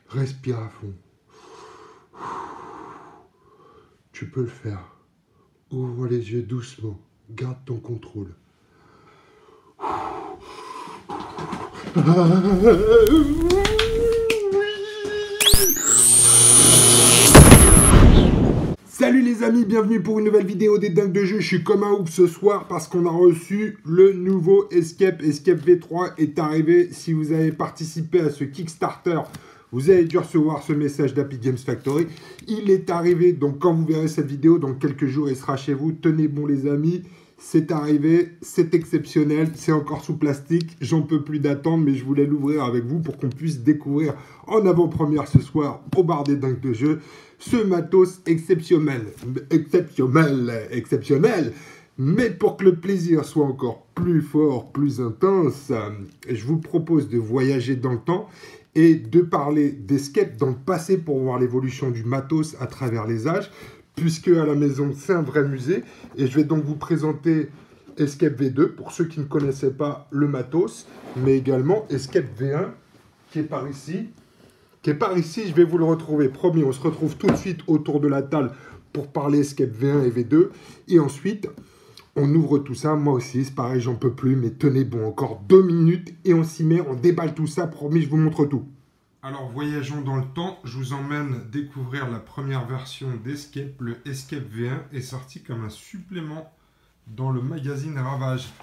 Respire à fond. Tu peux le faire. Ouvre les yeux doucement. Garde ton contrôle. Salut les amis, bienvenue pour une nouvelle vidéo des dingues de jeu. Je suis comme un ouf ce soir parce qu'on a reçu le nouveau Escape. Escape V3 est arrivé. Si vous avez participé à ce Kickstarter, vous avez dû recevoir ce message d'Happy Games Factory. Il est arrivé, donc quand vous verrez cette vidéo, dans quelques jours, il sera chez vous. Tenez bon les amis, c'est arrivé, c'est exceptionnel, c'est encore sous plastique. J'en peux plus d'attendre, mais je voulais l'ouvrir avec vous pour qu'on puisse découvrir en avant-première ce soir au bar des dingues de jeu ce matos exceptionnel. Mais pour que le plaisir soit encore plus fort, plus intense, je vous propose de voyager dans le temps et de parler d'Escape dans le passé pour voir l'évolution du matos à travers les âges, puisque à la maison, c'est un vrai musée. Et je vais donc vous présenter Escape V2, pour ceux qui ne connaissaient pas le matos, mais également Escape V1, qui est par ici. Je vais vous le retrouver. Promis, on se retrouve tout de suite autour de la table pour parler Escape V1 et V2. Et ensuite, on ouvre tout ça. Moi aussi, c'est pareil, j'en peux plus. Mais tenez bon, encore 2 minutes et on s'y met. On déballe tout ça. Promis, je vous montre tout. Alors, voyageons dans le temps. Je vous emmène découvrir la première version d'Escape. Le Escape V1 est sorti comme un supplément dans le magazine Ravage.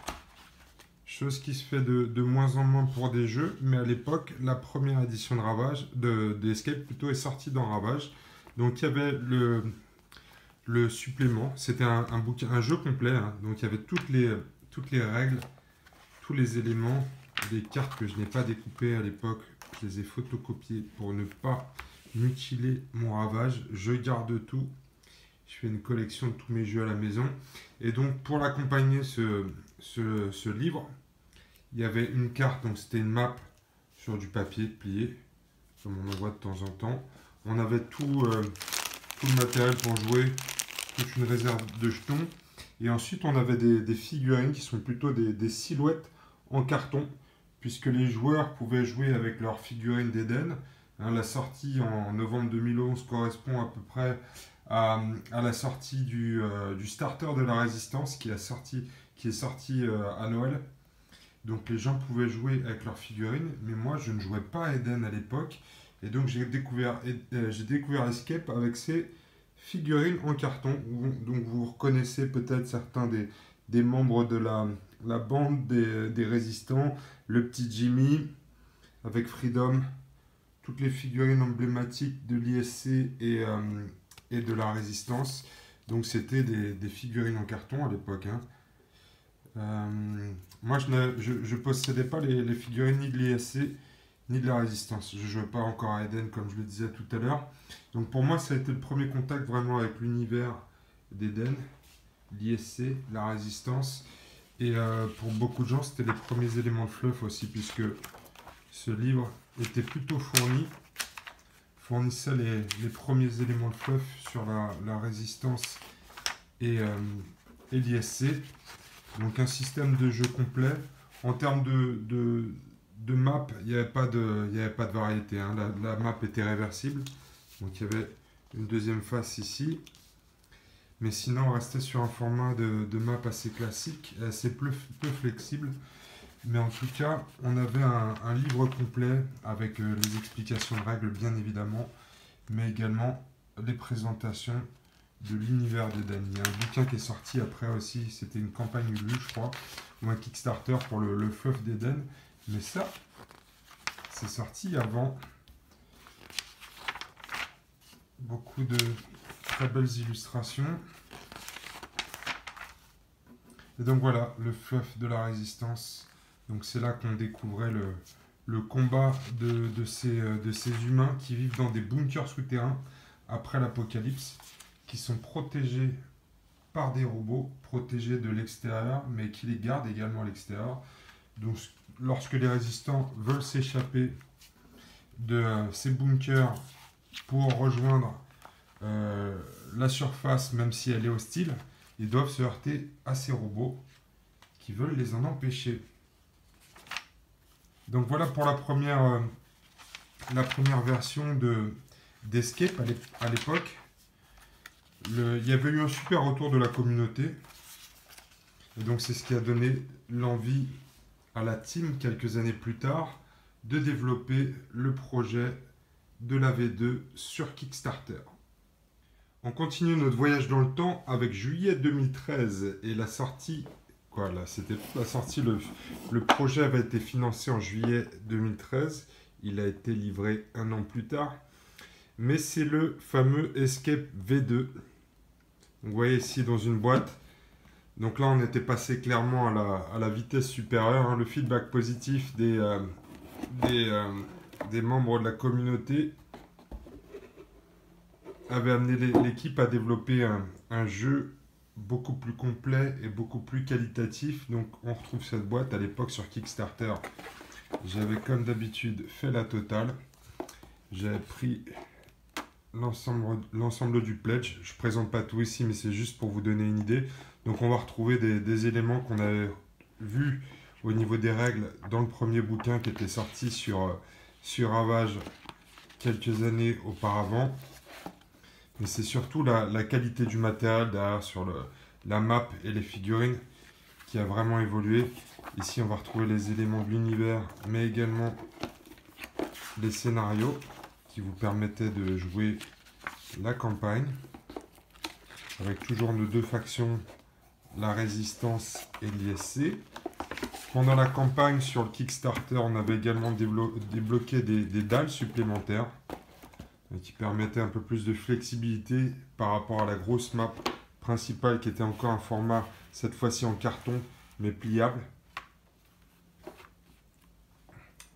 Chose qui se fait de moins en moins pour des jeux, mais à l'époque, la première édition de Ravage, d'Escape plutôt, est sortie dans Ravage. Donc il y avait le supplément, c'était un jeu complet, hein. Donc il y avait toutes les règles, tous les éléments, des cartes que je n'ai pas découpées à l'époque, je les ai photocopiées pour ne pas mutiler mon Ravage. Je garde tout, je fais une collection de tous mes jeux à la maison. Et donc pour l'accompagner ce livre, il y avait une carte, donc c'était une map sur du papier plié, comme on en voit de temps en temps. On avait tout le matériel pour jouer, toute une réserve de jetons. Et ensuite, on avait des figurines qui sont plutôt des silhouettes en carton, puisque les joueurs pouvaient jouer avec leurs figurines d'Eden. Hein, la sortie en novembre 2011 correspond à peu près à la sortie du starter de la Résistance qui est sorti à Noël. Donc les gens pouvaient jouer avec leurs figurines, mais moi je ne jouais pas à Eden à l'époque. Et donc j'ai découvert Escape avec ces figurines en carton. Donc vous reconnaissez peut-être certains des membres de la bande des résistants. Le petit Jimmy avec Freedom. Toutes les figurines emblématiques de l'ISC et de la résistance. Donc c'était des figurines en carton à l'époque, hein. Moi, je ne possédais pas les figurines ni de l'ISC ni de la Résistance. Je ne jouais pas encore à Eden, comme je le disais tout à l'heure. Donc pour moi, ça a été le premier contact vraiment avec l'univers d'Eden, l'ISC, la Résistance. Et pour beaucoup de gens, c'était les premiers éléments de fluff aussi, puisque ce livre était plutôt fournissait les premiers éléments de fluff sur la Résistance et l'ISC. Donc un système de jeu complet. En termes de map, il n'y avait pas de variété, hein. La map était réversible. Donc il y avait une deuxième face ici. Mais sinon, on restait sur un format de map assez classique, assez peu flexible. Mais en tout cas, on avait un livre complet avec les explications de règles, bien évidemment, mais également les présentations de l'univers d'Eden. Il y a un bouquin qui est sorti après aussi, c'était une campagne Ulu, je crois, ou un Kickstarter pour le fluff d'Eden. Mais ça, c'est sorti avant. Beaucoup de très belles illustrations. Et donc voilà, le fluff de la Résistance. Donc c'est là qu'on découvrait le combat de ces humains qui vivent dans des bunkers souterrains après l'apocalypse, qui sont protégés par des robots, protégés de l'extérieur, mais qui les gardent également à l'extérieur. Donc lorsque les résistants veulent s'échapper de ces bunkers pour rejoindre la surface, même si elle est hostile, ils doivent se heurter à ces robots qui veulent les en empêcher. Donc voilà pour la première la première version d'Escape à l'époque. Il y avait eu un super retour de la communauté. Et donc c'est ce qui a donné l'envie à la team, quelques années plus tard, de développer le projet de la V2 sur Kickstarter. On continue notre voyage dans le temps avec juillet 2013 et la sortie. Voilà, c'était la sortie. Le projet avait été financé en juillet 2013. Il a été livré un an plus tard. Mais c'est le fameux Escape V2. Vous voyez ici dans une boîte. Donc là, on était passé clairement à la vitesse supérieure. Hein. Le feedback positif des membres de la communauté avait amené l'équipe à développer un jeu beaucoup plus complet et beaucoup plus qualitatif. Donc on retrouve cette boîte à l'époque sur Kickstarter. J'avais comme d'habitude fait la totale. J'avais pris l'ensemble du pledge. Je ne présente pas tout ici, mais c'est juste pour vous donner une idée. Donc on va retrouver des éléments qu'on avait vus au niveau des règles dans le premier bouquin qui était sorti sur Ravage quelques années auparavant. Mais c'est surtout la qualité du matériel derrière sur la map et les figurines qui a vraiment évolué. Ici on va retrouver les éléments de l'univers, mais également les scénarios qui vous permettaient de jouer la campagne. Avec toujours nos deux factions, la résistance et l'ISC. Pendant la campagne sur le Kickstarter, on avait également débloqué des dalles supplémentaires qui permettaient un peu plus de flexibilité par rapport à la grosse map principale qui était encore un format, cette fois-ci en carton, mais pliable.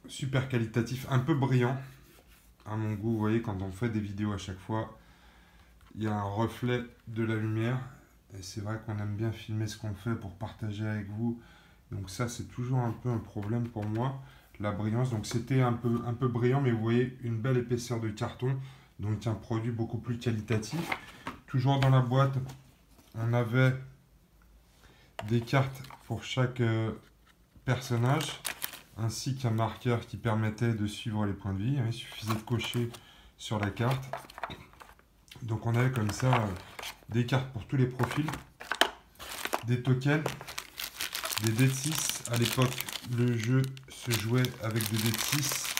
Super qualitatif, un peu brillant à mon goût. Vous voyez, quand on fait des vidéos à chaque fois, il y a un reflet de la lumière. Et c'est vrai qu'on aime bien filmer ce qu'on fait pour partager avec vous. Donc ça, c'est toujours un peu un problème pour moi, la brillance. Donc c'était un peu brillant, mais vous voyez, une belle épaisseur de carton. Donc un produit beaucoup plus qualitatif. Toujours dans la boîte, on avait des cartes pour chaque personnage, ainsi qu'un marqueur qui permettait de suivre les points de vie. Il suffisait de cocher sur la carte. Donc on avait comme ça des cartes pour tous les profils, des tokens, des dés de 6. À l'époque, le jeu se jouait avec des dés de 6.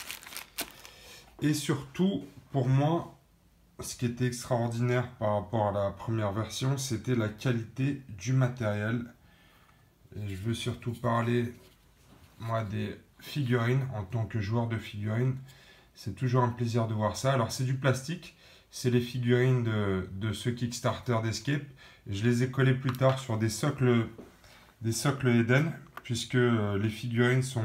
Et surtout, pour moi, ce qui était extraordinaire par rapport à la première version, c'était la qualité du matériel. Et je veux surtout parler, moi, des figurines. En tant que joueur de figurines, c'est toujours un plaisir de voir ça. Alors, c'est du plastique. C'est les figurines de ce Kickstarter d'Escape. Je les ai collées plus tard sur des socles Eden, puisque les figurines sont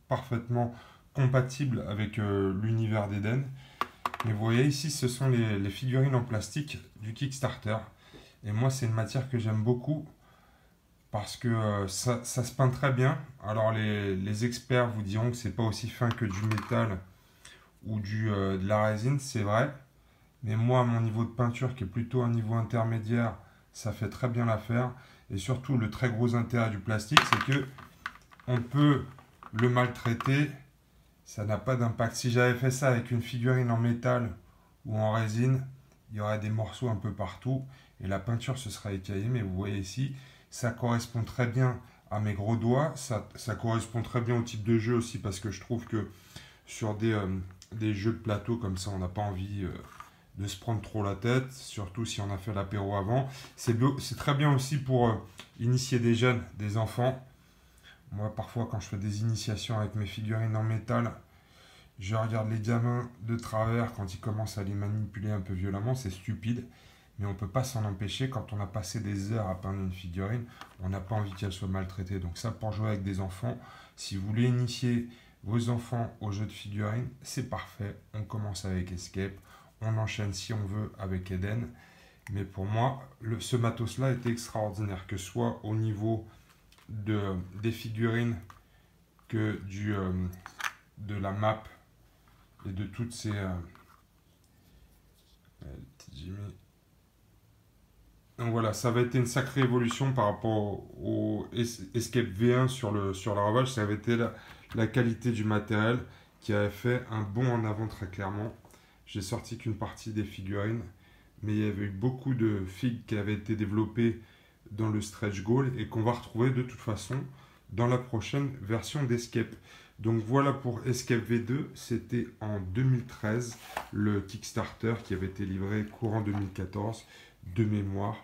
parfaitement compatibles avec l'univers d'Eden. Et vous voyez ici, ce sont les figurines en plastique du Kickstarter. Et moi, c'est une matière que j'aime beaucoup parce que ça se peint très bien. Alors, les experts vous diront que c'est pas aussi fin que du métal ou de la résine, c'est vrai. Mais moi, à mon niveau de peinture, qui est plutôt un niveau intermédiaire, ça fait très bien l'affaire. Et surtout, le très gros intérêt du plastique, c'est que on peut le maltraiter. Ça n'a pas d'impact. Si j'avais fait ça avec une figurine en métal ou en résine, il y aurait des morceaux un peu partout. Et la peinture se serait écaillée. Mais vous voyez ici, ça correspond très bien à mes gros doigts. Ça correspond très bien au type de jeu aussi. Parce que je trouve que sur des jeux de plateau comme ça, on n'a pas envie de se prendre trop la tête, surtout si on a fait l'apéro avant. C'est très bien aussi pour initier des jeunes, des enfants. Moi, parfois, quand je fais des initiations avec mes figurines en métal, je regarde les gamins de travers quand ils commencent à les manipuler un peu violemment. C'est stupide, mais on ne peut pas s'en empêcher. Quand on a passé des heures à peindre une figurine, on n'a pas envie qu'elle soit maltraitée. Donc ça, pour jouer avec des enfants, si vous voulez initier vos enfants au jeu de figurines, c'est parfait. On commence avec Escape. On enchaîne si on veut avec Eden. Mais pour moi, ce matos-là était extraordinaire, que ce soit au niveau des figurines que de la map et de toutes ces... Donc voilà, ça avait été une sacrée évolution par rapport au Escape V1 sur la Ravage. Ça avait été la qualité du matériel qui avait fait un bond en avant très clairement. J'ai sorti qu'une partie des figurines, mais il y avait eu beaucoup de figues qui avaient été développées dans le stretch goal et qu'on va retrouver de toute façon dans la prochaine version d'Escape. Donc voilà pour Escape V2, c'était en 2013, le Kickstarter qui avait été livré courant 2014 de mémoire.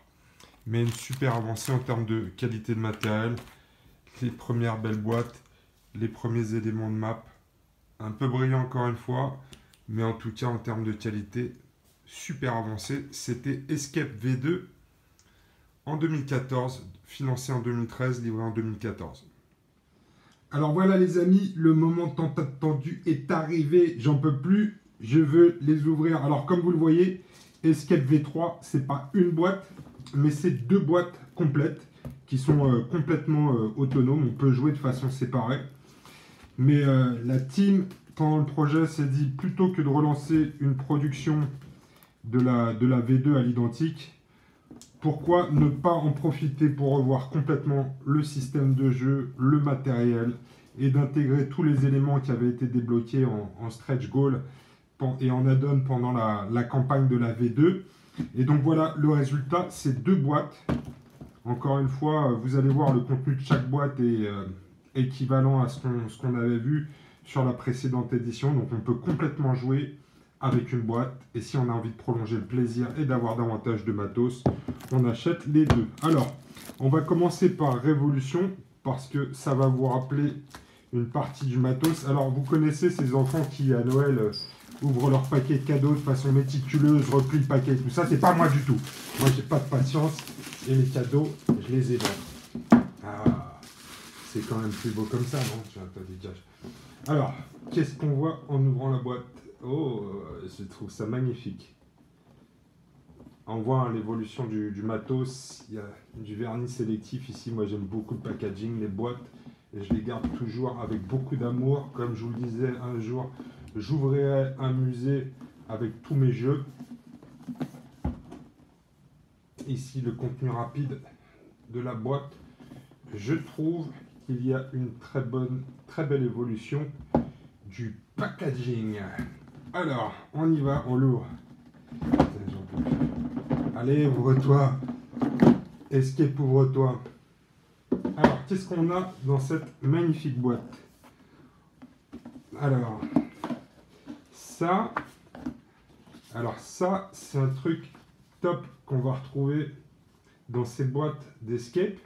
Mais une super avancée en termes de qualité de matériel, les premières belles boîtes, les premiers éléments de map, un peu brillant encore une fois, mais en tout cas en termes de qualité, super avancé. C'était Escape V2 en 2014, financé en 2013, livré en 2014. Alors voilà les amis, le moment tant attendu est arrivé, j'en peux plus, je veux les ouvrir. Alors comme vous le voyez, Escape V3, c'est pas une boîte, mais c'est deux boîtes complètes qui sont complètement autonomes, on peut jouer de façon séparée. Mais la team, pendant le projet, s'est dit plutôt que de relancer une production de la V2 à l'identique, pourquoi ne pas en profiter pour revoir complètement le système de jeu, le matériel et d'intégrer tous les éléments qui avaient été débloqués en stretch goal et en add-on pendant la campagne de la V2. Et donc voilà le résultat, c'est deux boîtes. Encore une fois, vous allez voir le contenu de chaque boîte est équivalent à ce qu'on avait vu sur la précédente édition. Donc on peut complètement jouer avec une boîte. Et si on a envie de prolonger le plaisir et d'avoir davantage de matos, on achète les deux. Alors, on va commencer par Révolution parce que ça va vous rappeler une partie du matos. Alors, vous connaissez ces enfants qui, à Noël, ouvrent leur paquet de cadeaux de façon méticuleuse, replient le paquet, tout ça. C'est pas moi du tout. Moi, j'ai pas de patience et les cadeaux, je les évente. Ah, c'est quand même plus beau comme ça, non? Alors, qu'est-ce qu'on voit en ouvrant la boîte? Oh, je trouve ça magnifique. On voit l'évolution du matos. Il y a du vernis sélectif ici. Moi, j'aime beaucoup le packaging, les boîtes. Et je les garde toujours avec beaucoup d'amour. Comme je vous le disais, un jour, j'ouvrirai un musée avec tous mes jeux. Ici, le contenu rapide de la boîte. Je trouve qu'il y a une très belle évolution du packaging. Alors, on y va, on l'ouvre. Allez, ouvre-toi. Escape, ouvre-toi. Alors, qu'est-ce qu'on a dans cette magnifique boîte? Alors, ça, c'est un truc top qu'on va retrouver dans ces boîtes d'Escape.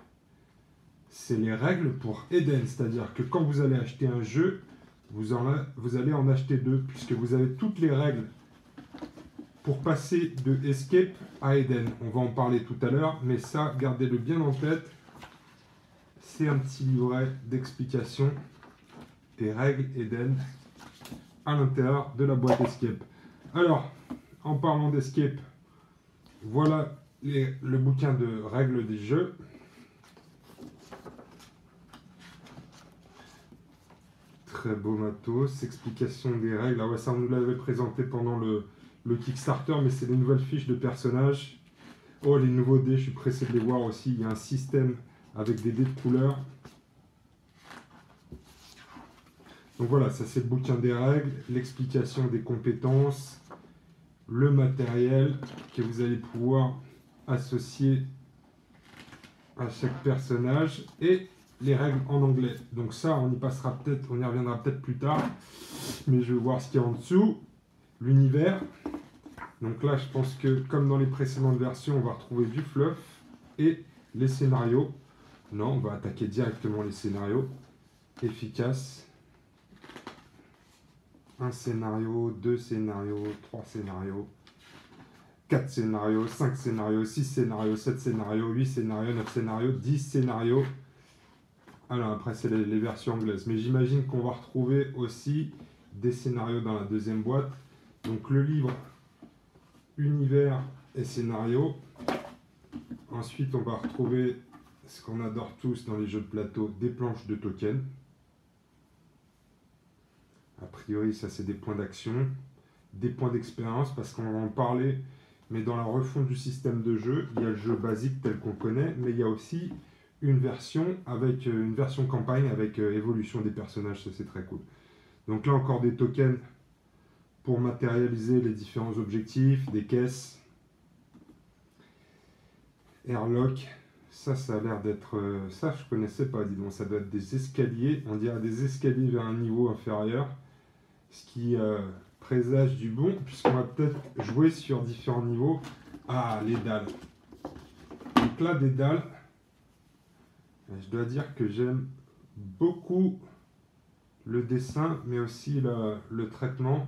C'est les règles pour Eden. C'est-à-dire que quand vous allez acheter un jeu, vous allez en acheter deux, puisque vous avez toutes les règles pour passer de Escape à Eden. On va en parler tout à l'heure, mais ça, gardez-le bien en tête. C'est un petit livret d'explication des règles Eden à l'intérieur de la boîte Escape. Alors, en parlant d'Escape, voilà le bouquin de règles des jeux. Très beau matos, explication des règles. Ah ouais, ça, on nous l'avait présenté pendant le Kickstarter, mais c'est les nouvelles fiches de personnages. Oh, les nouveaux dés, je suis pressé de les voir aussi. Il y a un système avec des dés de couleur. Donc voilà, ça c'est le bouquin des règles, l'explication des compétences, le matériel que vous allez pouvoir associer à chaque personnage et les règles en anglais. Donc ça, on y passera peut-être, on y reviendra peut-être plus tard, mais je vais voir ce qu'il y a en dessous. L'univers. Donc là, je pense que comme dans les précédentes versions, on va retrouver du fluff et les scénarios. Non, on va attaquer directement les scénarios. Efficace. Un scénario, deux scénarios, trois scénarios, 4 scénarios, 5 scénarios, 6 scénarios, 7 scénarios, 8 scénarios, 9 scénarios, 10 scénarios. Alors après, c'est les versions anglaises. Mais j'imagine qu'on va retrouver aussi des scénarios dans la deuxième boîte. Donc le livre univers et scénario. Ensuite, on va retrouver ce qu'on adore tous dans les jeux de plateau, des planches de tokens. A priori, ça c'est des points d'action, des points d'expérience, parce qu'on va en parler, mais dans la refonte du système de jeu, il y a le jeu basique tel qu'on connaît, mais il y a aussi une version campagne avec évolution des personnages, ça c'est très cool. Donc là encore des tokens pour matérialiser les différents objectifs, des caisses. Airlock, ça a l'air d'être... ça, je connaissais pas, dis donc. Ça doit être des escaliers. On dirait des escaliers vers un niveau inférieur. Ce qui présage du bon, puisqu'on va peut-être jouer sur différents niveaux. Ah, les dalles. Donc là, des dalles. Je dois dire que j'aime beaucoup le dessin, mais aussi le traitement.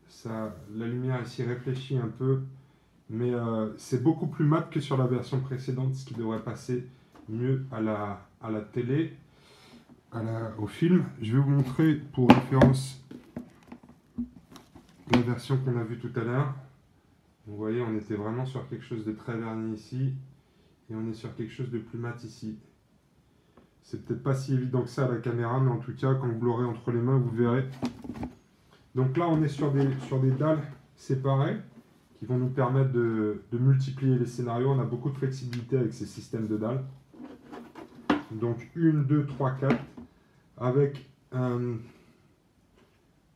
Ça, la lumière ici réfléchit un peu. Mais c'est beaucoup plus mat que sur la version précédente, ce qui devrait passer mieux à la télé, au film. Je vais vous montrer pour référence la version qu'on a vue tout à l'heure. Vous voyez, on était vraiment sur quelque chose de très verni ici, et on est sur quelque chose de plus mat ici. C'est peut-être pas si évident que ça à la caméra, mais en tout cas, quand vous l'aurez entre les mains, vous verrez. Donc là, on est sur des dalles séparées, qui vont nous permettre de multiplier les scénarios. On a beaucoup de flexibilité avec ces systèmes de dalles. Donc 1, 2, 3, 4. Avec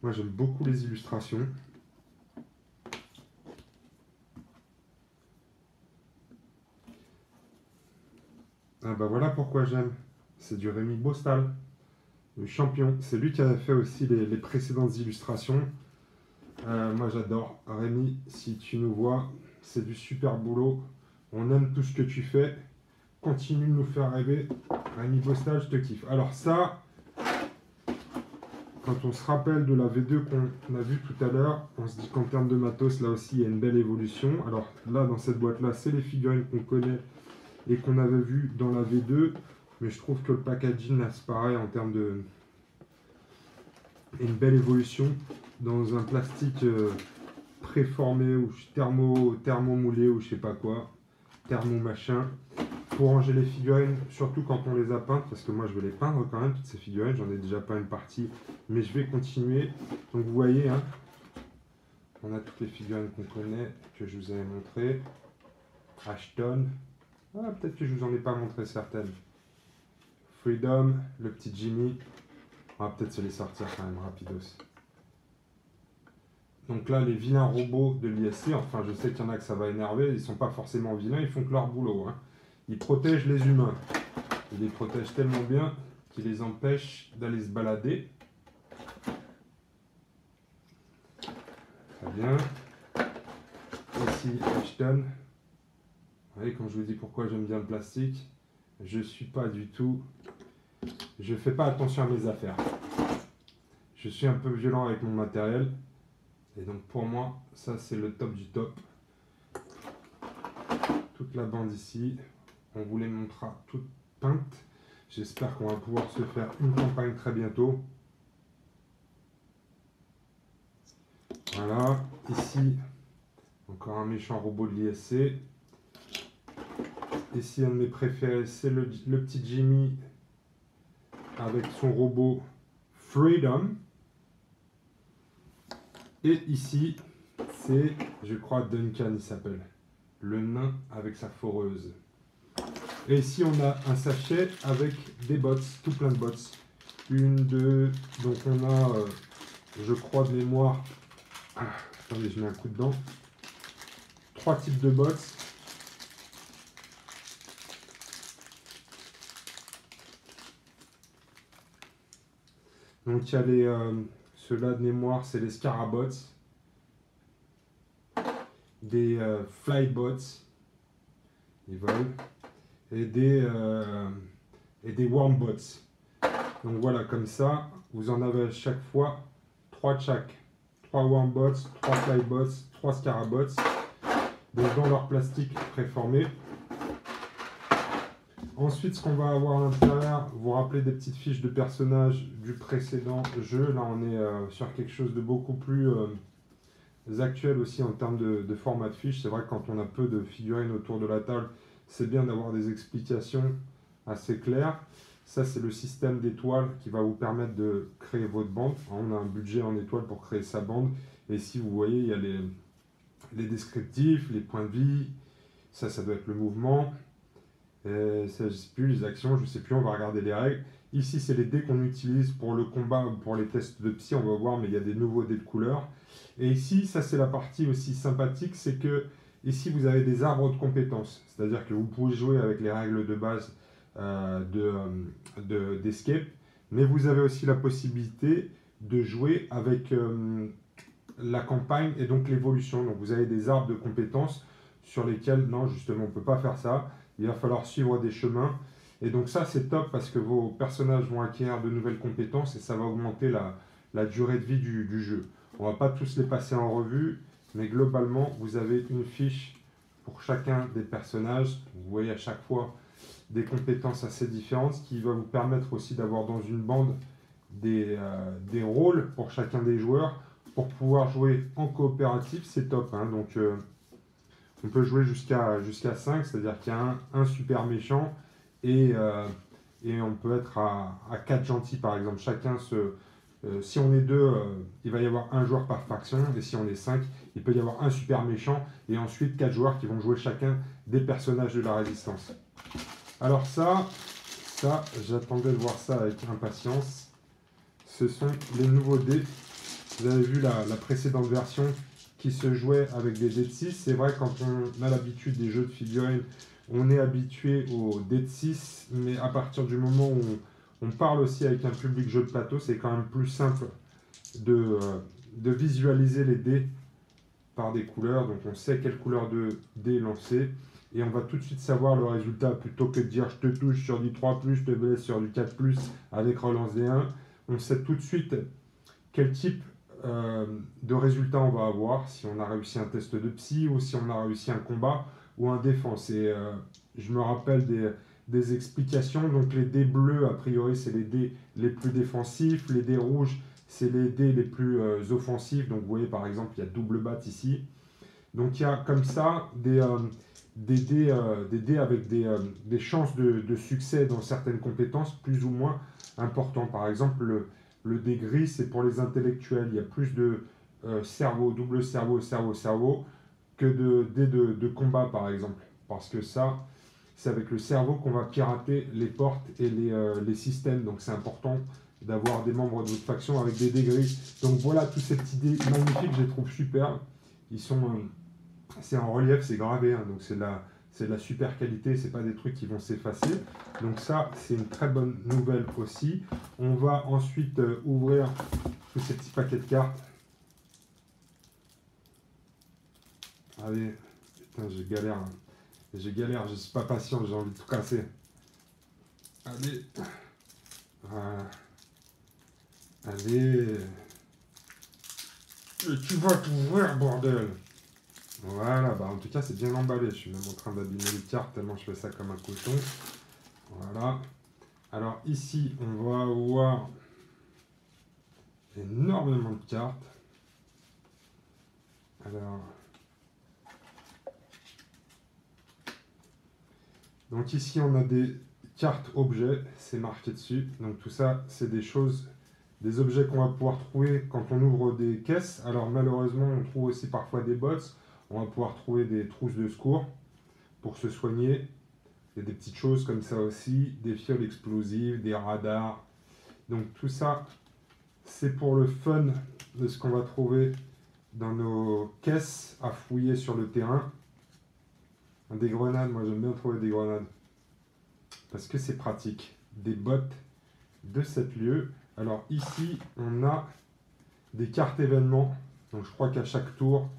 moi j'aime beaucoup les illustrations. Ah bah voilà pourquoi j'aime. C'est du Rémi Bostal, le champion. C'est lui qui avait fait aussi les précédentes illustrations. Moi j'adore. Rémi, si tu nous vois, c'est du super boulot. On aime tout ce que tu fais. Continue de nous faire rêver. Rémi Bostal, je te kiffe. Alors ça, quand on se rappelle de la V2 qu'on a vue tout à l'heure, on se dit qu'en termes de matos, là aussi, il y a une belle évolution. Alors là, dans cette boîte-là, c'est les figurines qu'on connaît et qu'on avait vues dans la V2. Mais je trouve que le packaging, là, c'est pareil en termes de... une belle évolution dans un plastique préformé ou thermo-moulé ou je sais pas quoi, thermo-machin. Pour ranger les figurines, surtout quand on les a peintes, parce que moi je vais les peindre quand même, toutes ces figurines, j'en ai déjà peint une partie, mais je vais continuer. Donc vous voyez, hein, on a toutes les figurines qu'on connaît, que je vous avais montrées. Ashton, ah, peut-être que je vous en ai pas montré certaines. Freedom, le petit Jimmy, on va peut-être se les sortir quand même rapidos. Donc là, les vilains robots de l'ISC, enfin je sais qu'il y en a que ça va énerver, ils sont pas forcément vilains, ils font que leur boulot, hein. Ils protègent les humains. Ils les protègent tellement bien qu'ils les empêchent d'aller se balader. Très bien. Ici, Ashton. Vous voyez, comme je vous dis pourquoi j'aime bien le plastique, je suis pas du tout... Je fais pas attention à mes affaires. Je suis un peu violent avec mon matériel. Et donc pour moi, ça c'est le top du top. Toute la bande ici. On vous les montrera toutes peintes. J'espère qu'on va pouvoir se faire une campagne très bientôt. Voilà. Ici, encore un méchant robot de l'ISC. Ici, un de mes préférés, c'est le petit Jimmy avec son robot Freedom. Et ici, c'est, je crois, Duncan, il s'appelle. Le nain avec sa foreuse. Et ici, on a un sachet avec des bots, tout plein de bots. Une, deux, donc on a, je crois de mémoire, attendez, je mets un coup dedans. 3 types de bots. Donc il y a les, ceux-là de mémoire, c'est les Scarabots. Des Flybots, ils volent. Et des Wormbots. Donc voilà, comme ça, vous en avez à chaque fois 3 de chaque. 3 Wormbots, 3 Flybots, 3 Scarabots. Donc dans leur plastique préformé. Ensuite, ce qu'on va avoir à l'intérieur, vous vous rappelez des petites fiches de personnages du précédent jeu. Là, on est sur quelque chose de beaucoup plus actuel aussi en termes de format de fiches. C'est vrai que quand on a peu de figurines autour de la table, c'est bien d'avoir des explications assez claires. Ça, c'est le système d'étoiles qui va vous permettre de créer votre bande. On a un budget en étoiles pour créer sa bande. Et ici, vous voyez, il y a les descriptifs, les points de vie. Ça doit être le mouvement. Ça, je sais plus, les actions, je sais plus, on va regarder les règles. Ici, c'est les dés qu'on utilise pour le combat ou pour les tests de psy, on va voir, mais il y a des nouveaux dés de couleur. Et ici, ça c'est la partie aussi sympathique, c'est que ici vous avez des arbres de compétences. C'est-à-dire que vous pouvez jouer avec les règles de base d'escape, mais vous avez aussi la possibilité de jouer avec la campagne et donc l'évolution. Donc vous avez des arbres de compétences sur lesquels, non justement on ne peut pas faire ça, il va falloir suivre des chemins. Et donc ça c'est top parce que vos personnages vont acquérir de nouvelles compétences et ça va augmenter la durée de vie du jeu. On ne va pas tous les passer en revue, mais globalement vous avez une fiche pour chacun des personnages. Vous voyez à chaque fois des compétences assez différentes, ce qui va vous permettre aussi d'avoir dans une bande des rôles pour chacun des joueurs. Pour pouvoir jouer en coopératif, c'est top. Hein. Donc, on peut jouer jusqu'à 5, c'est-à-dire qu'il y a un super méchant et on peut être à 4 gentils, par exemple. Chacun si on est 2, il va y avoir un joueur par faction, et si on est 5, il peut y avoir un super méchant, et ensuite 4 joueurs qui vont jouer chacun des personnages de la résistance. Alors ça j'attendais de voir ça avec impatience. Ce sont les nouveaux dés. Vous avez vu la précédente version qui se jouait avec des dés de 6. C'est vrai, quand on a l'habitude des jeux de figurines, on est habitué aux dés de 6, mais à partir du moment où on parle aussi avec un public jeu de plateau, c'est quand même plus simple de visualiser les dés par des couleurs. Donc on sait quelle couleur de dés lancer et on va tout de suite savoir le résultat plutôt que de dire je te touche sur du 3+, je te blesse sur du 4+, avec relance des 1. On sait tout de suite quel type de résultat on va avoir, si on a réussi un test de psy ou si on a réussi un combat ou un défense. Et je me rappelle des explications. Donc les dés bleus, a priori, c'est les dés les plus défensifs. Les dés rouges, c'est les dés les plus offensifs. Donc vous voyez, par exemple, il y a double batte ici. Donc il y a comme ça des dés avec des chances de succès dans certaines compétences plus ou moins importantes. Par exemple, le dé gris, c'est pour les intellectuels. Il y a plus de cerveau, double cerveau, cerveau, que de dés de combat, par exemple. Parce que ça, c'est avec le cerveau qu'on va pirater les portes et les systèmes. Donc c'est important d'avoir des membres de votre faction avec des dés gris. Donc voilà, tous ces petits dés magnifiques, je les trouve super. Ils sont... c'est en relief, c'est gravé, hein, donc c'est de la super qualité, c'est pas des trucs qui vont s'effacer. Donc ça, c'est une très bonne nouvelle aussi. On va ensuite ouvrir tous ces petits paquets de cartes. Allez, putain, je galère, je suis pas patient, j'ai envie de tout casser. Allez, voilà. Allez, et tu vas t'ouvrir, bordel. Voilà, bah en tout cas c'est bien emballé, je suis même en train d'abîmer les cartes tellement je fais ça comme un coton. Voilà. Alors ici on va avoir énormément de cartes. Alors, donc ici on a des cartes objets, c'est marqué dessus. Donc tout ça c'est des choses, des objets qu'on va pouvoir trouver quand on ouvre des caisses. Alors malheureusement on trouve aussi parfois des bots. On va pouvoir trouver des trousses de secours pour se soigner. Il y a des petites choses comme ça aussi, des fioles explosives, des radars. Donc tout ça, c'est pour le fun de ce qu'on va trouver dans nos caisses à fouiller sur le terrain. Des grenades, moi j'aime bien trouver des grenades. Parce que c'est pratique. Des bottes de 7 lieux. Alors ici, on a des cartes événements. Donc je crois qu'à chaque tour,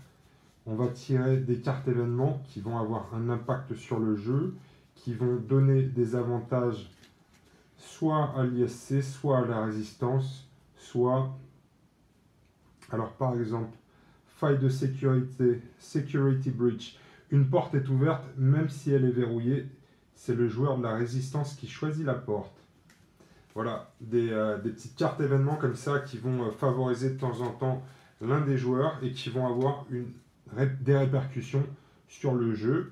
on va tirer des cartes événements qui vont avoir un impact sur le jeu, qui vont donner des avantages soit à l'ISC, soit à la résistance, soit... Alors par exemple, faille de sécurité, security breach. Une porte est ouverte, même si elle est verrouillée. C'est le joueur de la résistance qui choisit la porte. Voilà, des petites cartes événements comme ça qui vont favoriser de temps en temps l'un des joueurs et qui vont avoir des répercussions sur le jeu.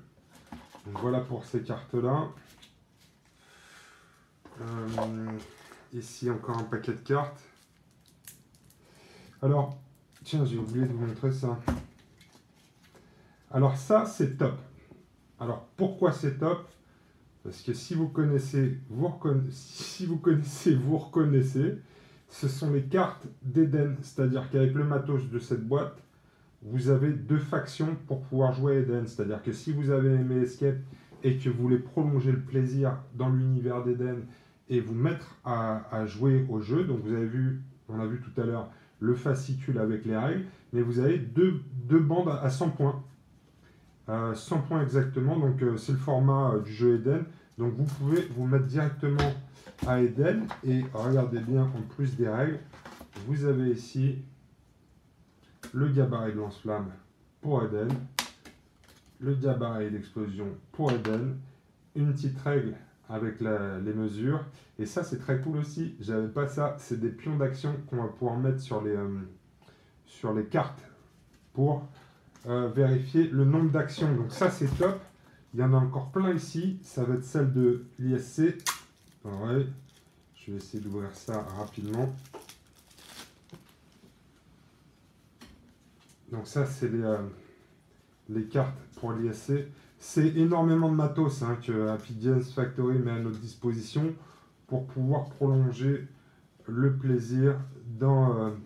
Donc voilà pour ces cartes-là. Ici encore un paquet de cartes. Alors, tiens, j'ai oublié de vous montrer ça. Alors ça, c'est top. Alors pourquoi c'est top? Parce que si vous connaissez, si vous connaissez, vous reconnaissez, ce sont les cartes d'Eden. C'est-à-dire qu'avec le matos de cette boîte, vous avez 2 factions pour pouvoir jouer à Eden. C'est-à-dire que si vous avez aimé Escape et que vous voulez prolonger le plaisir dans l'univers d'Eden et vous mettre à jouer au jeu, donc vous avez vu, on a vu tout à l'heure, le fascicule avec les règles, mais vous avez deux bandes à 100 points. 100 points exactement, donc c'est le format du jeu Eden. Donc vous pouvez vous mettre directement à Eden et regardez bien, en plus des règles, vous avez ici le gabarit de lance-flamme pour Eden, le gabarit d'explosion pour Eden, une petite règle avec les mesures, et ça c'est très cool aussi, j'avais pas ça, c'est des pions d'action qu'on va pouvoir mettre sur les cartes pour vérifier le nombre d'actions, donc ça c'est top. Il y en a encore plein ici, ça va être celle de l'ISC. Ouais, je vais essayer d'ouvrir ça rapidement. Donc ça c'est les cartes pour l'ISC. C'est énormément de matos que Happy Games Factory met à notre disposition pour pouvoir prolonger le plaisir dans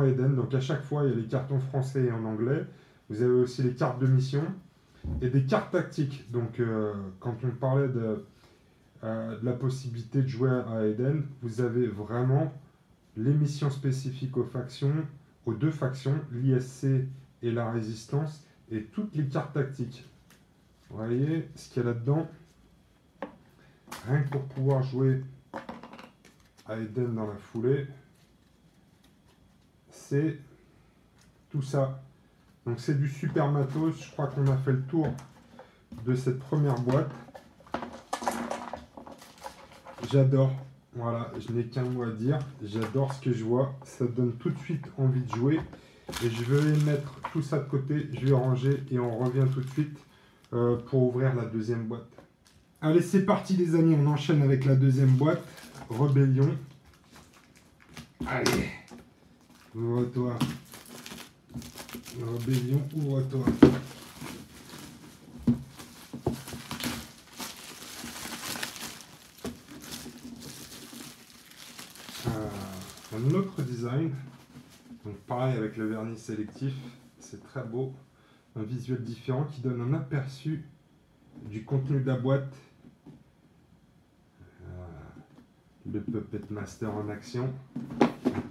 Eden. Donc à chaque fois, il y a les cartes en français et en anglais. Vous avez aussi les cartes de mission et des cartes tactiques. Donc quand on parlait de la possibilité de jouer à Eden, vous avez vraiment les missions spécifiques aux 2 factions, l'ISC et la résistance, et toutes les cartes tactiques. Vous voyez ce qu'il y a là-dedans. Rien que pour pouvoir jouer à Eden dans la foulée, c'est tout ça. Donc c'est du super matos. Je crois qu'on a fait le tour de cette première boîte. J'adore. Voilà, je n'ai qu'un mot à dire. J'adore ce que je vois. Ça donne tout de suite envie de jouer. Et je vais mettre tout ça de côté. Je vais ranger et on revient tout de suite pour ouvrir la deuxième boîte. Allez, c'est parti les amis. On enchaîne avec la deuxième boîte. Rébellion. Allez. Ouvre-toi. Rébellion, ouvre-toi. Un autre design. Donc pareil avec le vernis sélectif. C'est très beau. Un visuel différent qui donne un aperçu du contenu de la boîte. Le Puppet Master en action.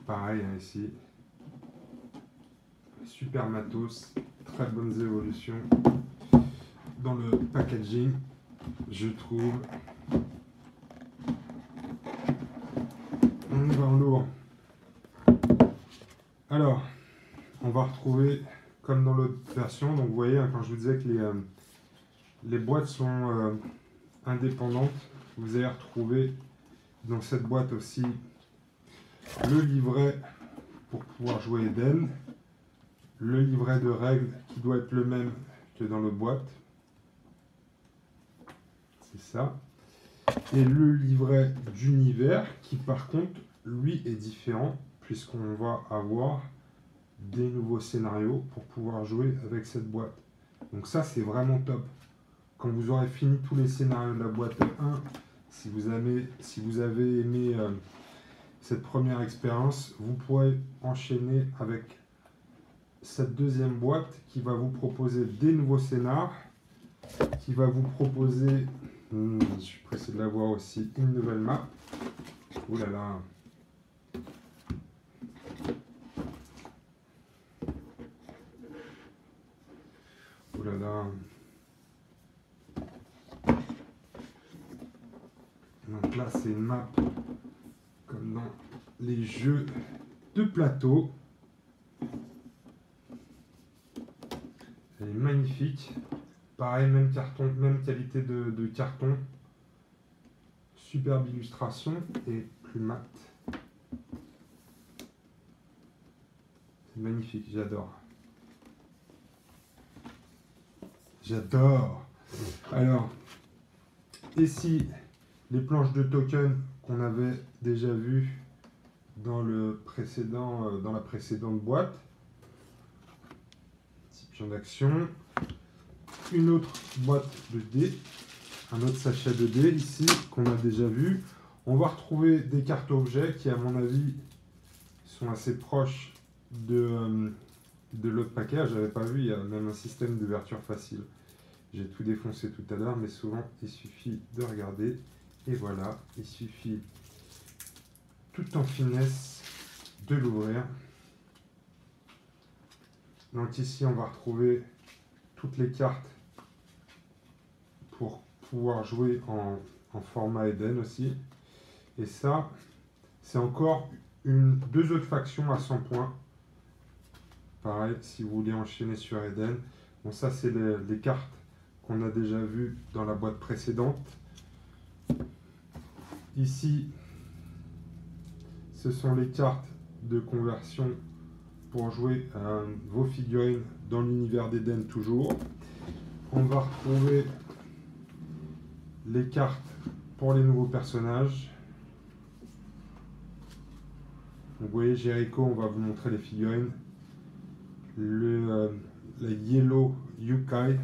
Pareil ici. Super matos. Très bonnes évolutions dans le packaging, je trouve. On va en lourd. Alors, on va retrouver comme dans l'autre version. Donc vous voyez, quand je vous disais que les boîtes sont indépendantes, vous allez retrouver dans cette boîte aussi le livret pour pouvoir jouer Eden, le livret de règles qui doit être le même que dans l'autre boîte, c'est ça, et le livret d'univers qui par contre lui est différent puisqu'on va avoir des nouveaux scénarios pour pouvoir jouer avec cette boîte. Donc ça c'est vraiment top. Quand vous aurez fini tous les scénarios de la boîte 1, si vous avez aimé cette première expérience, vous pourrez enchaîner avec cette deuxième boîte qui va vous proposer des nouveaux scénars, qui va vous proposer, je suis pressé de la voir aussi, une nouvelle map. Oh là là. Oh là là. Donc là, c'est une map comme dans les jeux de plateau. Elle est magnifique. Pareil, même carton, même qualité de carton. Superbe illustration et plus mat. C'est magnifique, j'adore. J'adore. Alors, ici, les planches de token qu'on avait déjà vues dans la précédente boîte. Petit pion d'action. Une autre boîte de dés un autre sachet de dés ici qu'on a déjà vu. On va retrouver des cartes objets qui, à mon avis, sont assez proches de l'autre paquet. Je n'avais pas vu, il y a même un système d'ouverture facile. J'ai tout défoncé tout à l'heure, mais souvent il suffit de regarder. Et voilà, il suffit tout en finesse de l'ouvrir. Donc ici, on va retrouver toutes les cartes pour pouvoir jouer en format Eden aussi. Et ça, c'est encore deux autres factions à 100 points. Pareil, si vous voulez enchaîner sur Eden. Bon, ça, c'est les cartes qu'on a déjà vues dans la boîte précédente. Ici, ce sont les cartes de conversion pour jouer vos figurines dans l'univers d'Eden toujours. On va retrouver les cartes pour les nouveaux personnages. Donc, vous voyez, Jericho, on va vous montrer les figurines. La Yellow Yukai,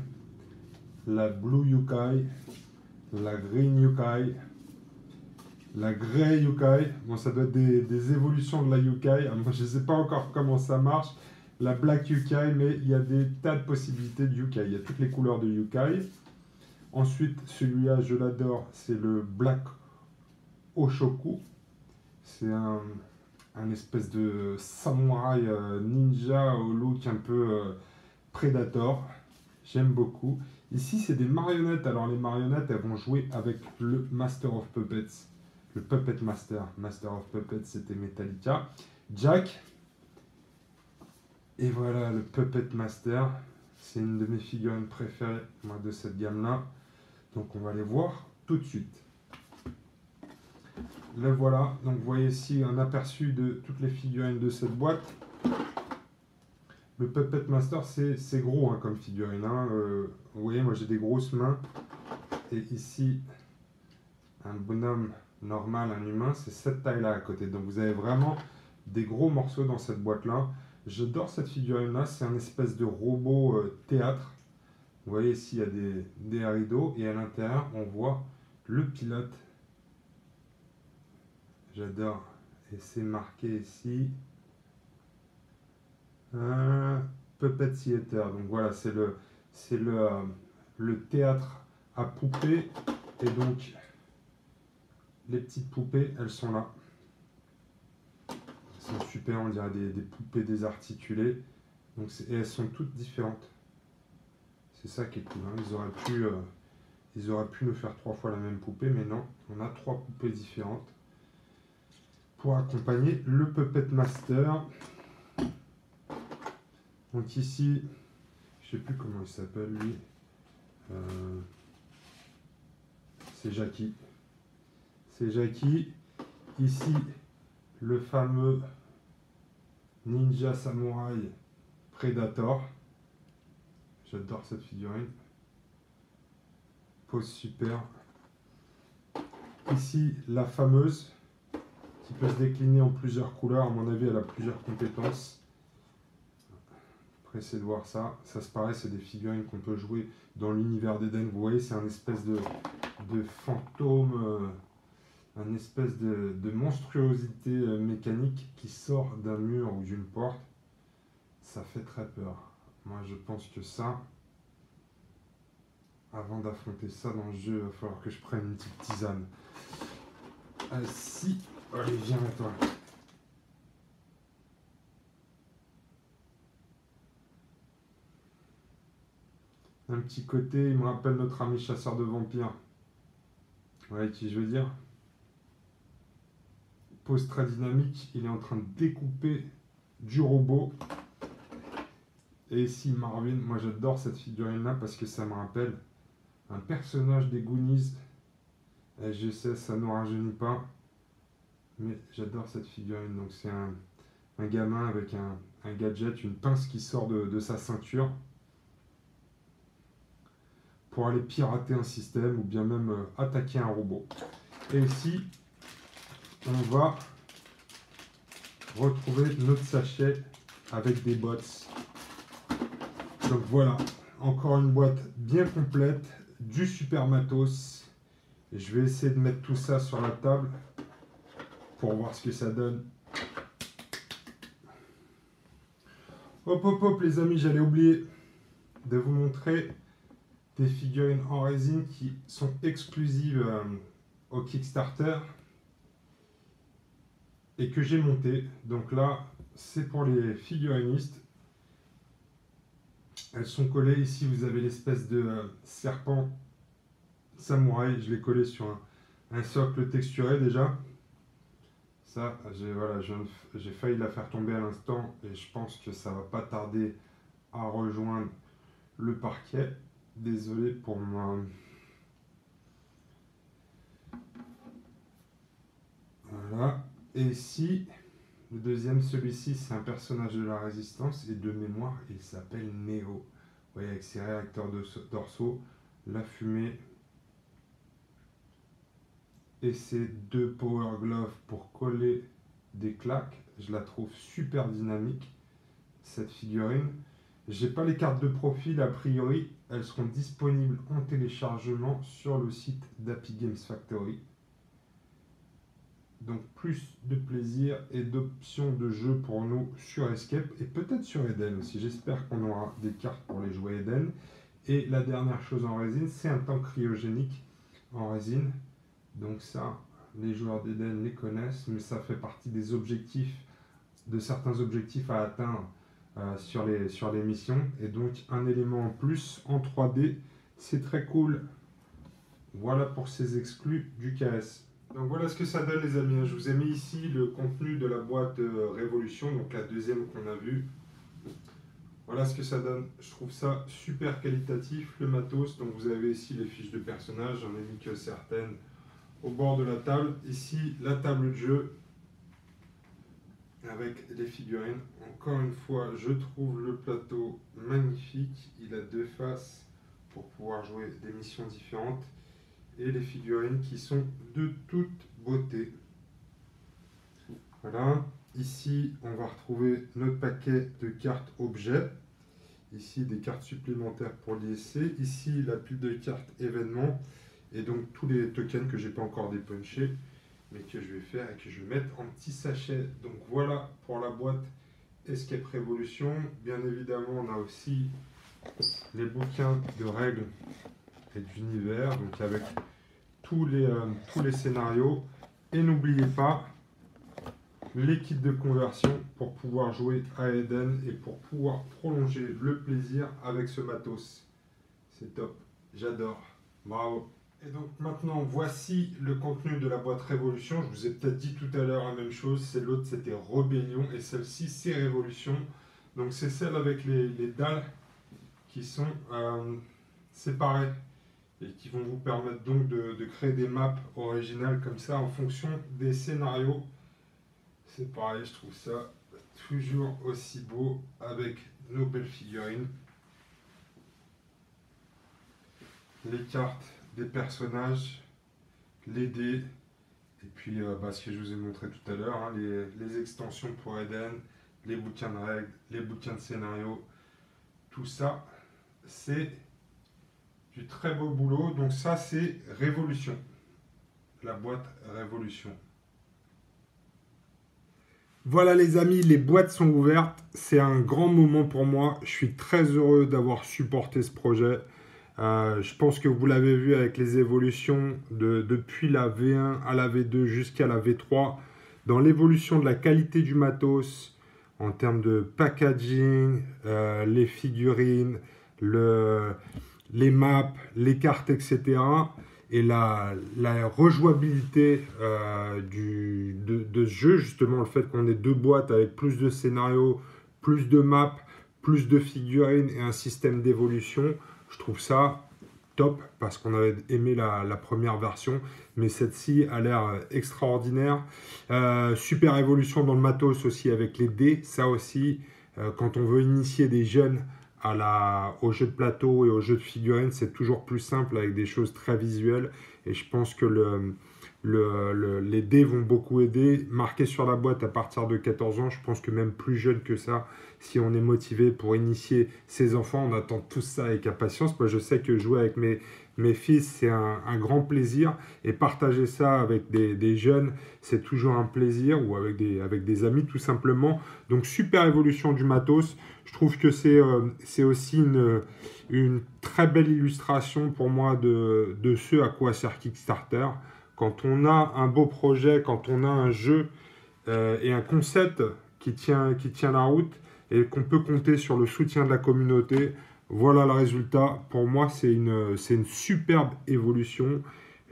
la Blue Yukai, la Green Yukai, la Grey Yukai. Bon, ça doit être des évolutions de la Yukai. Moi, je ne sais pas encore comment ça marche. La Black Yukai, mais il y a des tas de possibilités de Yukai. Il y a toutes les couleurs de Yukai. Ensuite, celui-là, je l'adore, c'est le Black Oshoku. C'est un espèce de samouraï ninja au look un peu Predator. J'aime beaucoup. Ici, c'est des marionnettes. Alors, les marionnettes, elles vont jouer avec le Master of Puppets. Le Puppet Master. Master of Puppets, c'était Metallica. Jack. Et voilà, le Puppet Master. C'est une de mes figurines préférées, moi, de cette gamme-là. Donc, on va les voir tout de suite. Le voilà. Donc, vous voyez ici un aperçu de toutes les figurines de cette boîte. Le Puppet Master, c'est gros hein, comme figurine. Hein. Vous voyez, moi, j'ai des grosses mains. Et ici, un bonhomme normal, un humain, c'est cette taille-là à côté. Donc, vous avez vraiment des gros morceaux dans cette boîte-là. J'adore cette figurine-là. C'est un espèce de robot théâtre. Vous voyez ici, il y a des rideaux. Et à l'intérieur, on voit le pilote. J'adore. Et c'est marqué ici. Puppet Theater. Donc voilà, c'est le théâtre à poupées. Et donc, les petites poupées, elles sont là. Elles sont super, on dirait des poupées désarticulées. Donc et elles sont toutes différentes. C'est ça qui est cool. Hein. Ils auraient pu nous faire 3 fois la même poupée, mais non, on a 3 poupées différentes pour accompagner le Puppet Master. Donc ici, je sais plus comment il s'appelle lui. C'est Jackie. C'est Jackie. Ici, le fameux Ninja Samurai Predator. J'adore cette figurine. Pose super. Ici, la fameuse, qui peut se décliner en plusieurs couleurs. À mon avis, elle a plusieurs compétences. Essayez de voir ça. Ça se paraît, c'est des figurines qu'on peut jouer dans l'univers d'Eden. Vous voyez, c'est un espèce de fantôme, un espèce de monstruosité mécanique qui sort d'un mur ou d'une porte. Ça fait très peur. Moi, je pense que ça, avant d'affronter ça dans le jeu, il va falloir que je prenne une petite tisane. Si, allez, viens à toi. Un petit côté, il me rappelle notre ami chasseur de vampires. Vous voyez qui je veux dire? Pose très dynamique, il est en train de découper du robot. Et ici Marvin, moi j'adore cette figurine-là parce que ça me rappelle un personnage des Goonies. Et je sais, ça ne nous rajeunit pas. Mais j'adore cette figurine. Donc c'est un gamin avec un gadget, une pince qui sort de sa ceinture. Pour aller pirater un système ou bien même attaquer un robot. Et ici, on va retrouver notre sachet avec des bots. Donc voilà, encore une boîte bien complète, du super matos. Et je vais essayer de mettre tout ça sur la table pour voir ce que ça donne. Hop, hop, hop, les amis, j'allais oublier de vous montrer des figurines en résine qui sont exclusives au Kickstarter et que j'ai monté. Donc là, c'est pour les figurinistes. Elles sont collées. Ici, vous avez l'espèce de serpent samouraï. Je l'ai collé sur un socle texturé déjà. Ça, j'ai failli la faire tomber à l'instant et je pense que ça va pas tarder à rejoindre le parquet. Désolé pour moi. Voilà. Et ici, le deuxième, celui-ci, c'est un personnage de la Résistance et de mémoire, il s'appelle Neo. Vous voyez, avec ses réacteurs dorsaux, la fumée et ses deux Power Gloves pour coller des claques. Je la trouve super dynamique, cette figurine. J'ai pas les cartes de profil, a priori, elles seront disponibles en téléchargement sur le site d'Happy Games Factory. Donc plus de plaisir et d'options de jeu pour nous sur Escape et peut-être sur Eden aussi. J'espère qu'on aura des cartes pour les jouer Eden. Et la dernière chose en résine, c'est un tank cryogénique en résine. Donc ça, les joueurs d'Eden les connaissent, mais ça fait partie des objectifs, de certains objectifs à atteindre sur les missions. Et donc un élément en plus en 3D, c'est très cool. Voilà pour ces exclus du KS. Donc voilà ce que ça donne les amis. Je vous ai mis ici le contenu de la boîte Révolution, donc la deuxième qu'on a vue. Voilà ce que ça donne. Je trouve ça super qualitatif, le matos. Donc vous avez ici les fiches de personnages, j'en ai mis que certaines au bord de la table. Ici la table de jeu avec les figurines. Encore une fois, je trouve le plateau magnifique. Il a deux faces pour pouvoir jouer des missions différentes. Et les figurines qui sont de toute beauté. Voilà. Ici, on va retrouver notre paquet de cartes objets. Ici, des cartes supplémentaires pour l'ISC. Ici, la pile de cartes événements. Et donc, tous les tokens que je n'ai pas encore dépunchés, mais que je vais faire et que je vais mettre en petit sachet. Donc, voilà pour la boîte Escape Révolution. Bien évidemment, on a aussi les bouquins de règles et d'univers, donc avec tous les scénarios. Et n'oubliez pas les kits de conversion pour pouvoir jouer à Eden et pour pouvoir prolonger le plaisir avec ce matos. C'est top, j'adore, bravo. Et donc maintenant, voici le contenu de la boîte Révolution. Je vous ai peut-être dit tout à l'heure la même chose, c'est l'autre c'était Rébellion et celle-ci c'est Révolution. Donc c'est celle avec les dalles qui sont séparées et qui vont vous permettre donc de créer des maps originales comme ça en fonction des scénarios. C'est pareil, je trouve ça toujours aussi beau avec nos belles figurines. Les cartes des personnages, les dés, et puis ce que je vous ai montré tout à l'heure, hein, les extensions pour Eden, les bouquins de règles, les bouquins de scénario, tout ça, c'est du très beau boulot. Donc ça, c'est Révolution, la boîte Révolution. Voilà les amis, les boîtes sont ouvertes. C'est un grand moment pour moi. Je suis très heureux d'avoir supporté ce projet. Je pense que vous l'avez vu avec les évolutions depuis la V1 à la V2 jusqu'à la V3. Dans l'évolution de la qualité du matos, en termes de packaging, les figurines, les maps, les cartes, etc. Et la rejouabilité de ce jeu, justement le fait qu'on ait deux boîtes avec plus de scénarios, plus de maps, plus de figurines et un système d'évolution, je trouve ça top parce qu'on avait aimé la première version, mais cette-ci a l'air extraordinaire. Super évolution dans le matos aussi avec les dés, ça aussi, quand on veut initier des jeunes au jeu de plateau et au jeu de figurines, c'est toujours plus simple avec des choses très visuelles. Et je pense que Les dés vont beaucoup aider. Marqué sur la boîte à partir de 14 ans, je pense que même plus jeune que ça, si on est motivé pour initier ses enfants, on attend tout ça avec impatience. Moi, je sais que jouer avec mes fils, c'est un grand plaisir. Et partager ça avec des jeunes, c'est toujours un plaisir, ou avec des amis tout simplement. Donc, super évolution du matos. Je trouve que c'est aussi une très belle illustration pour moi de ce à quoi sert Kickstarter. Quand on a un beau projet, quand on a un jeu et un concept qui tient la route et qu'on peut compter sur le soutien de la communauté, voilà le résultat. Pour moi, c'est une superbe évolution.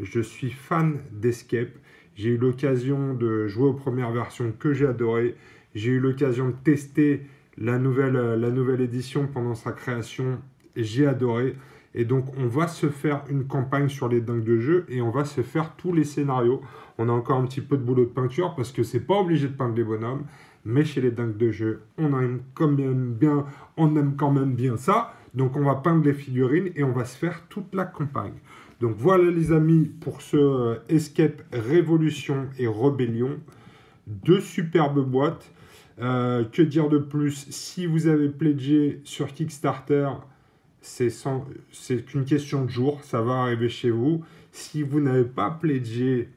Je suis fan d'Escape. J'ai eu l'occasion de jouer aux premières versions que j'ai adorées. J'ai eu l'occasion de tester la nouvelle édition pendant sa création. J'ai adoré. Et donc, on va se faire une campagne sur les dingues de jeu et on va se faire tous les scénarios. On a encore un petit peu de boulot de peinture parce que c'est pas obligé de peindre les bonhommes. Mais chez les dingues de jeu, on aime quand même bien ça. Donc, on va peindre les figurines et on va se faire toute la campagne. Donc, voilà les amis pour ce Escape Révolution et Rébellion. Deux superbes boîtes. Que dire de plus? Si vous avez pledgé sur Kickstarter, c'est qu'une question de jour, ça va arriver chez vous. Si vous n'avez pas pledgé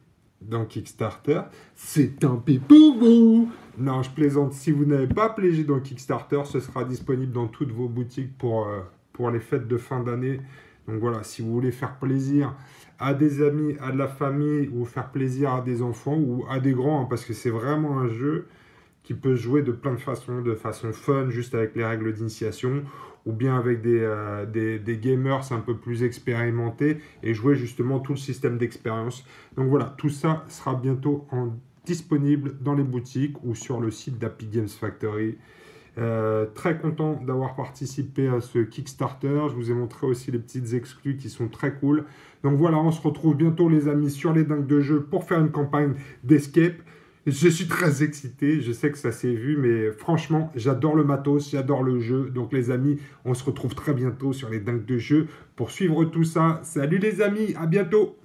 dans Kickstarter, c'est tant pis pour vous. Non, je plaisante. Si vous n'avez pas pledgé dans Kickstarter, ce sera disponible dans toutes vos boutiques pour les fêtes de fin d'année. Donc voilà, si vous voulez faire plaisir à des amis, à de la famille, ou faire plaisir à des enfants, ou à des grands, hein, parce que c'est vraiment un jeu qui peut se jouer de plein de façon fun, juste avec les règles d'initiation, ou bien avec des gamers un peu plus expérimentés, et jouer justement tout le système d'expérience. Donc voilà, tout ça sera bientôt disponible dans les boutiques ou sur le site d'Happy Games Factory. Très content d'avoir participé à ce Kickstarter. Je vous ai montré aussi les petites exclus qui sont très cool. Donc voilà, on se retrouve bientôt les amis sur les dingues de jeu pour faire une campagne d'escape. Je suis très excité, je sais que ça s'est vu, mais franchement, j'adore le matos, j'adore le jeu. Donc les amis, on se retrouve très bientôt sur les dingues de jeu pour suivre tout ça. Salut les amis, à bientôt!